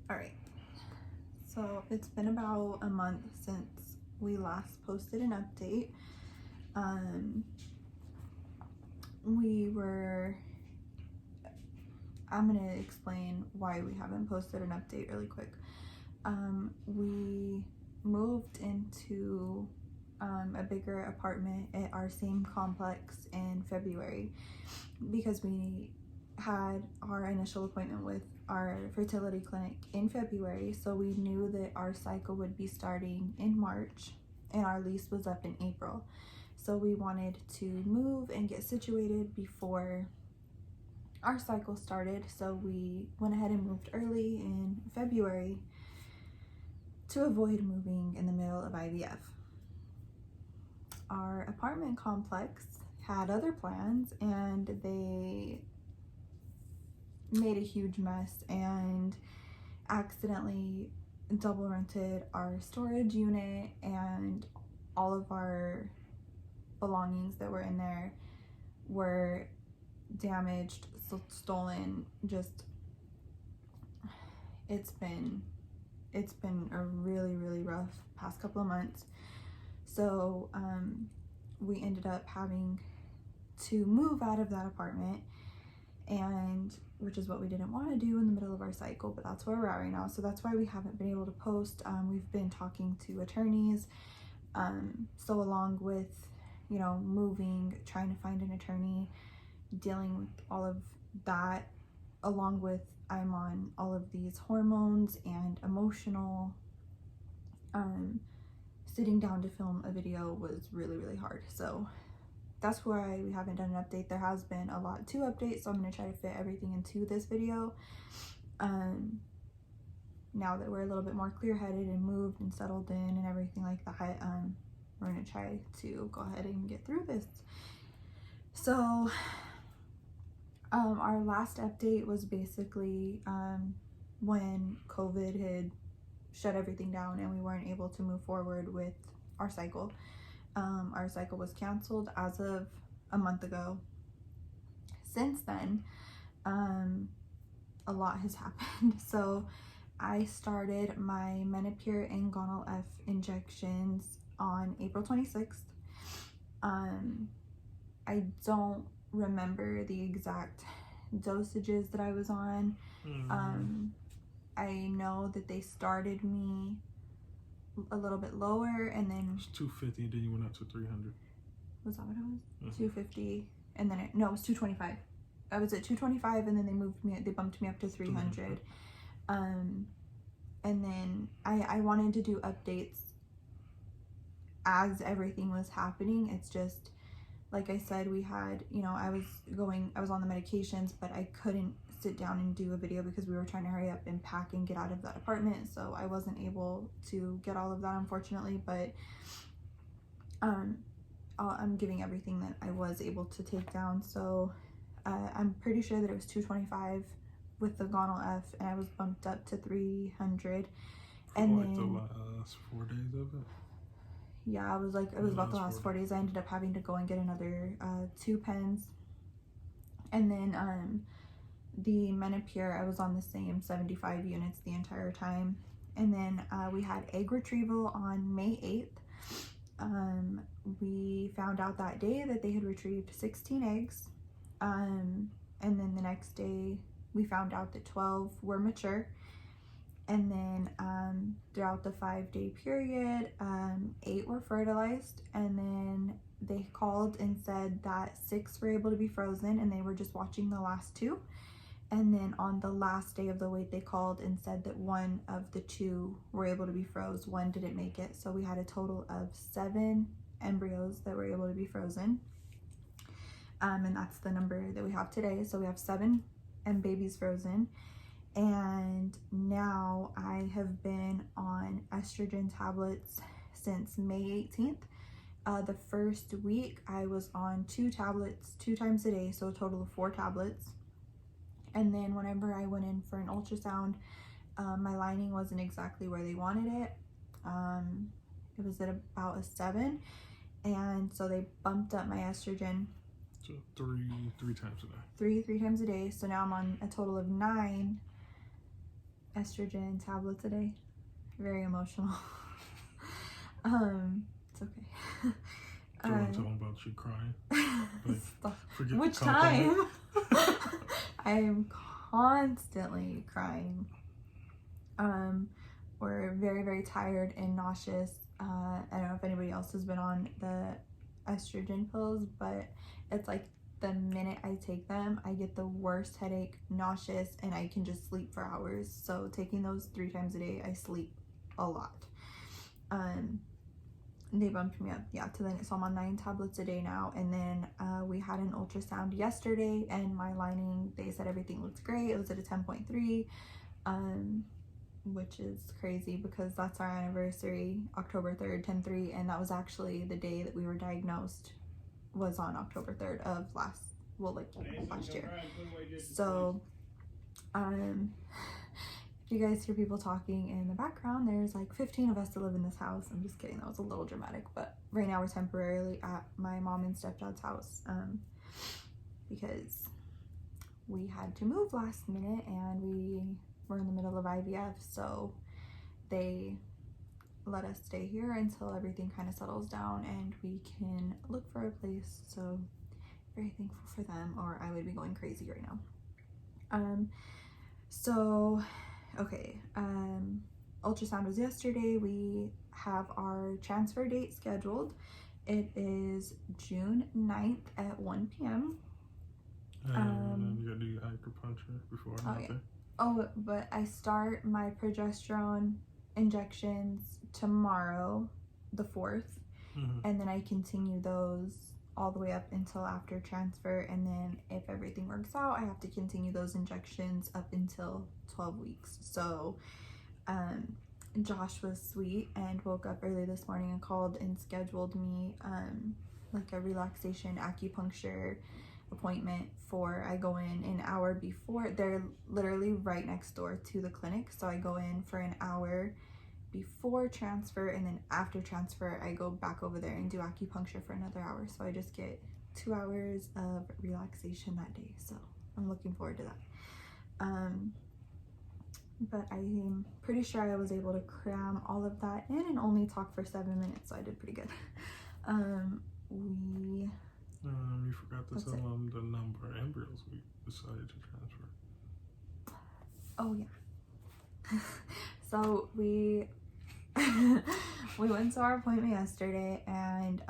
All right, so it's been about a month since we last posted an update. Um, I'm gonna explain why we haven't posted an update really quick. We moved into a bigger apartment at our same complex in February because we had our initial appointment with our fertility clinic in February, so we knew that our cycle would be starting in March and our lease was up in April. So we wanted to move and get situated before our cycle started, so we went ahead and moved early in February to avoid moving in the middle of IVF. Our apartment complex had other plans and they made a huge mess and accidentally double rented our storage unit, and all of our belongings that were in there were damaged, stolen. Just it's been a really rough past couple of months. So we ended up having to move out of that apartment, and which is what we didn't want to do in the middle of our cycle, but that's where we're at right now. So that's why we haven't been able to post. We've been talking to attorneys, so along with, you know, moving, trying to find an attorney, dealing with all of that, along with I'm on all of these hormones and emotional, sitting down to film a video was really hard. So that's why we haven't done an update. There has been a lot to update, so I'm going to try to fit everything into this video. Now that we're a little bit more clear-headed and moved and settled in and everything like that, we're going to try to go ahead and get through this. So our last update was basically when COVID had shut everything down and we weren't able to move forward with our cycle. Our cycle was canceled as of a month ago. Since then, a lot has happened. So I started my Menopur and Gonal F injections on April 26th. I don't remember the exact dosages that I was on. I know that they started me a little bit lower, and then it was 250, and then you went up to 300. Was that what it was? 250, and then it was 225. I was at 225, and then they bumped me up to 300. And then I wanted to do updates as everything was happening. It's just, like I said, we had, you know, I was on the medications, but I couldn't sit down and do a video because we were trying to hurry up and pack and get out of that apartment, so I wasn't able to get all of that, unfortunately. But I'm giving everything that I was able to take down. So I'm pretty sure that it was 225 with the Gonal F, and I was bumped up to 300. And like then the last 4 days of it. Yeah, it was about the last 4 days. I ended up having to go and get another 2 pens. And then the Menopur, I was on the same 75 units the entire time. And then we had egg retrieval on May 8th. We found out that day that they had retrieved 16 eggs. And then the next day we found out that 12 were mature. And then throughout the 5-day period, 8 were fertilized, and then they called and said that 6 were able to be frozen, and they were just watching the last 2. And then on the last day of the wait, they called and said that 1 of the 2 were able to be froze, 1 didn't make it. So we had a total of 7 embryos that were able to be frozen. And that's the number that we have today. So we have 7 babies frozen. And now I have been on estrogen tablets since May 18th. The first week I was on 2 tablets 2 times a day, so a total of 4 tablets. And then whenever I went in for an ultrasound, my lining wasn't exactly where they wanted it. It was at about a 7, and so they bumped up my estrogen. So three times a day. Three times a day. So now I'm on a total of 9 estrogen tablets a day. Very emotional. It's okay. Do you want to tell them about you crying? Like, forget Which the compliment. time? I am constantly crying. We're very, very tired and nauseous. I don't know if anybody else has been on the estrogen pills, but it's like the minute I take them, I get the worst headache, nauseous, and I can just sleep for hours. So taking those 3 times a day, I sleep a lot. They bumped me up, so I'm on 9 tablets a day now. And then we had an ultrasound yesterday, and my lining, they said everything looks great. It was at a 10.3, which is crazy because that's our anniversary, October 3rd, 10/3, and that was actually the day that we were diagnosed, was on October 3rd of last year. So, if you guys hear people talking in the background, there's like 15 of us that live in this house. I'm just kidding, that was a little dramatic, but right now we're temporarily at my mom and stepdad's house because we had to move last minute and we were in the middle of IVF, so they let us stay here until everything kind of settles down and we can look for a place. So very thankful for them, or I would be going crazy right now. Ultrasound was yesterday. We have our transfer date scheduled. It is June 9th at 1 p.m. And you gotta do your acupuncture before and after. Oh, but I start my progesterone injections tomorrow, the 4th, and then I continue those all the way up until after transfer, and then if everything works out, I have to continue those injections up until 12 weeks. So Josh was sweet and woke up early this morning and called and scheduled me like a relaxation acupuncture appointment for, I go in an hour before. They're literally right next door to the clinic, so I go in for an hour before transfer, and then after transfer I go back over there and do acupuncture for another hour. So I just get 2 hours of relaxation that day, so I'm looking forward to that. But I'm pretty sure I was able to cram all of that in and only talk for 7 minutes, so I did pretty good. You forgot to tell them the number of embryos we decided to transfer. Oh yeah. So we went to our appointment yesterday, and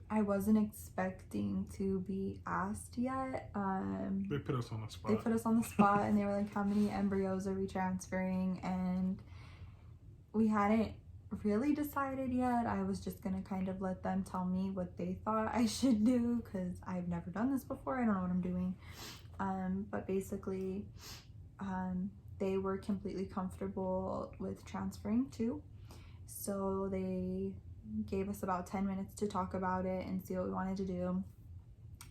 I wasn't expecting to be asked yet. They put us on the spot. They put us on the spot and they were like, how many embryos are we transferring? And we hadn't really decided yet. I was just gonna kind of let them tell me what they thought I should do, because I've never done this before. I don't know what I'm doing. But basically, they were completely comfortable with transferring 2. So they gave us about 10 minutes to talk about it and see what we wanted to do.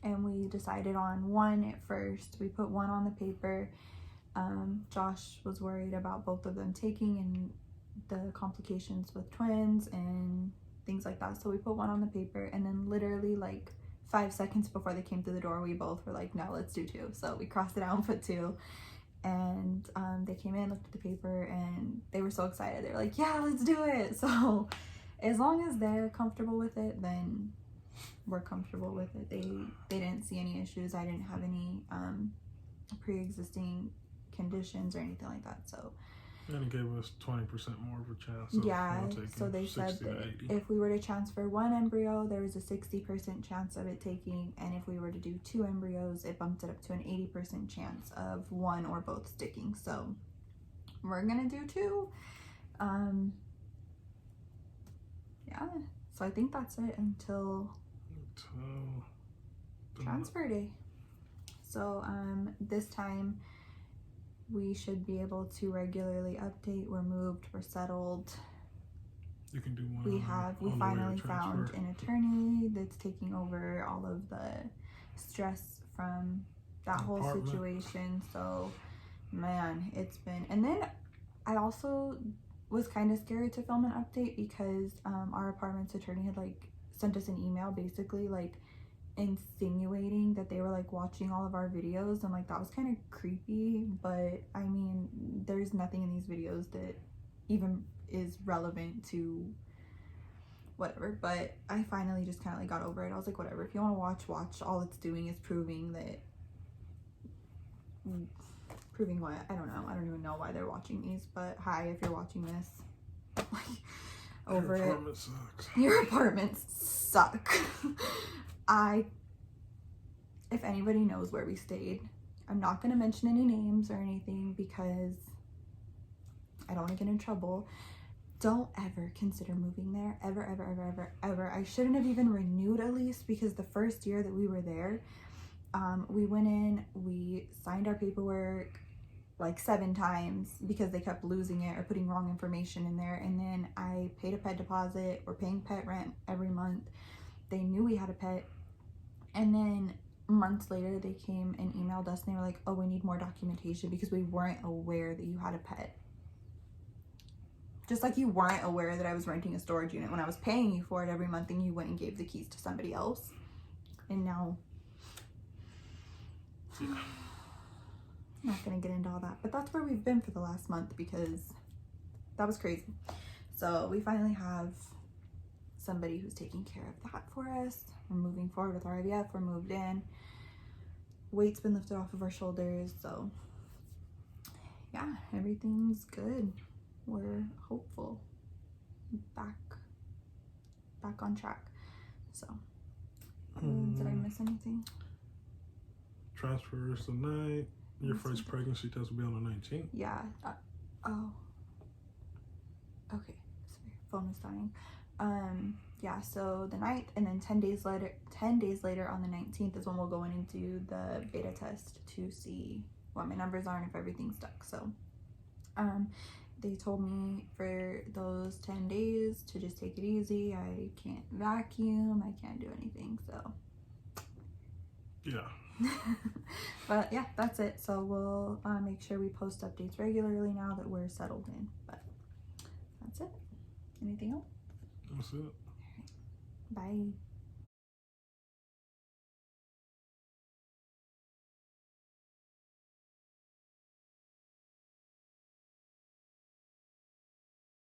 And we decided on 1 at first. We put 1 on the paper. Josh was worried about both of them taking and the complications with twins and things like that. So we put 1 on the paper, and then literally like 5 seconds before they came through the door, we both were like, no, let's do 2. So we crossed it out and put 2. And they came in, looked at the paper, and they were so excited. They were like, yeah, let's do it. So as long as they're comfortable with it, then we're comfortable with it. They didn't see any issues. I didn't have any pre-existing conditions or anything like that. So and it gave us 20% more of a chance. Yeah, so they said that if we were to transfer 1 embryo, there was a 60% chance of it taking, and if we were to do 2 embryos, it bumped it up to an 80% chance of 1 or both sticking. So we're gonna do 2. Yeah, so I think that's it until transfer day. So this time we should be able to regularly update. We're moved, we're settled. You can do 1. We finally found an attorney that's taking over all of the stress from that whole situation. So man, it's been, and then I also was kind of scared to film an update because our apartment's attorney had like sent us an email basically like insinuating that they were like watching all of our videos, and like that was kind of creepy. But I mean, there's nothing in these videos that even is relevant to whatever. But I finally just kind of like got over it. I was like, whatever, if you want to watch. All it's doing is proving what? I don't know. I don't even know why they're watching these. But hi, if you're watching this, like, over Your it. apartment sucks. Your apartments suck. If anybody knows where we stayed, I'm not going to mention any names or anything because I don't want to get in trouble. Don't ever consider moving there. Ever, ever, ever, ever, ever. I shouldn't have even renewed a lease because the first year that we were there, we went in, we signed our paperwork like 7 times because they kept losing it or putting wrong information in there. And then I paid a pet deposit. We're paying pet rent every month. They knew we had a pet. And then months later, they came and emailed us and they were like, oh, we need more documentation because we weren't aware that you had a pet. Just like you weren't aware that I was renting a storage unit when I was paying you for it every month and you went and gave the keys to somebody else. And now, Yeah. I'm not gonna get into all that, but that's where we've been for the last month because that was crazy. So we finally have somebody who's taking care of that for us. We're moving forward with our IVF. We're moved in. Weight's been lifted off of our shoulders. So yeah, everything's good. We're hopeful. Back on track. So did I miss anything? Transfers tonight. Your first pregnancy test will be on the 19th. Yeah. Oh. Okay. Sorry, phone was dying. Yeah, so the 9th, and then 10 days later on the 19th is when we'll go in and do the beta test to see what my numbers are and if everything's stuck. So they told me for those 10 days to just take it easy. I can't vacuum, I can't do anything, so yeah. But yeah, that's it. So we'll make sure we post updates regularly now that we're settled in. But that's it. Anything else? That's it. Bye.